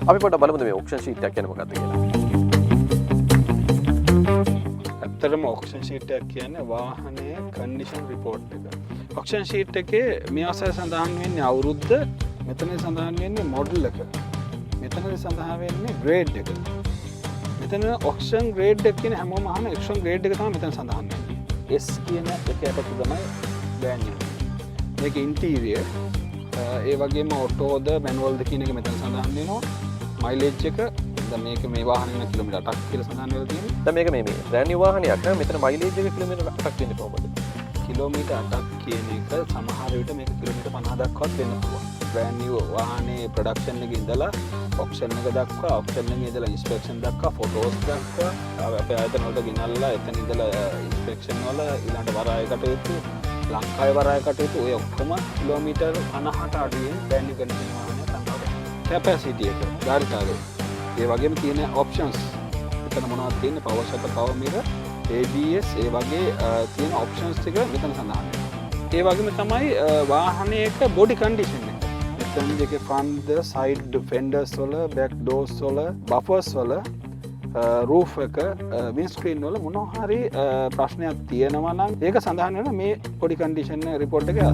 අපි පොඩ්ඩක් බලමුද මේ ඔක්ෂන් ෂීට් එකක් කියන්නේ මොකක්ද කියලා. ඇත්තටම ඔක්ෂන් ෂීට් එකක් කියන්නේ වාහනයේ කන්ඩිෂන් රිපෝට් එක. ඔක්ෂන් ෂීට් එකේ මේ අවස්ථාවේ සඳහන් වෙන්නේ අවුරුද්ද, මෙතන සඳහන් වෙන්නේ මොඩල් එක. මෙතන සඳහන් වෙන්නේ ග්‍රේඩ් එක. මෙතන ඔක්ෂන් ග්‍රේඩ් එක කියන හැමෝම අහන ඔක්ෂන් ග්‍රේඩ් එක තමයි මෙතන සඳහන් වෙන්නේ. S කියන එක යටතේ තමයි බෑන් වෙන්නේ. මේක ඉන්ටීරියර් ඒ වගේම ඔටෝද මැනුවල්ද කියන එක මෙතන සඳහන් වෙනවා. මයිලේජ් එක දැන් මේක මේ වාහනේ කිලෝමීටර් 8ක් කියලා සඳහන් වෙලා තියෙනවා. දැන් මේක මේ බ්‍රෑන්ඩ් නිව් වාහනයක් නම් මෙතන මයිලේජ් එක කිලෝමීටර් 8ක් වෙන්නේ කොහොමද? කිලෝමීටර් 8ක් කියන එක සමහර විට මේක කිලෝමීටර් 50 දක්වාත් වෙන්න පුළුවන්. බ්‍රෑන්ඩ් නිව් වාහනේ ප්‍රොඩක්ෂන් එකේ ඉඳලා ඔක්ෂන් එක දක්වා, ඔක්ෂන් එකේ ඉඳලා ඉන්ස්පෙක්ෂන් දක්වා, ෆොටෝස් දක්වා අපේ ආයතන වලට ගෙනල්ලා එතන ඉඳලා ඉන්ස්පෙක්ෂන් වල ඊළඟ වරාය කටයුතු, ලංකාවේ වරාය කටයුතු ඔය ඔක්කොම කිලෝමීටර් 50ට අඩුවෙන් බ්‍රෑන්ඩ් නිව් කන්ඩිෂන් වාහනයක් තමයි. කැපැසිටි එක, ධාරිතාවය. ඒ වගේම තියෙන ඔප්ෂන්ස්. එතන මොනවද තියෙන්නේ? Power shutter, power mirror, ABS ඒ වගේ තියෙන ඔප්ෂන්ස් ටික මෙතන සඳහන් වෙනවා. ඒ වගේම තමයි වාහනයක බොඩි කන්ඩිෂන් එක. මෙතන දෙකේ ෆ්‍රන්ට් ද සයිඩ් ෆෙන්ඩර්ස් වල, බෑක් ඩෝර්ස් වල, බෆර්ස් වල, රූෆ් එක, වින්ඩ් ස්ක්‍රීන් වල මොනවා හරි ප්‍රශ්නයක් තියෙනවා නම් ඒක සඳහන් වෙනවා මේ බොඩි කන්ඩිෂන් රිපෝට් එකේ.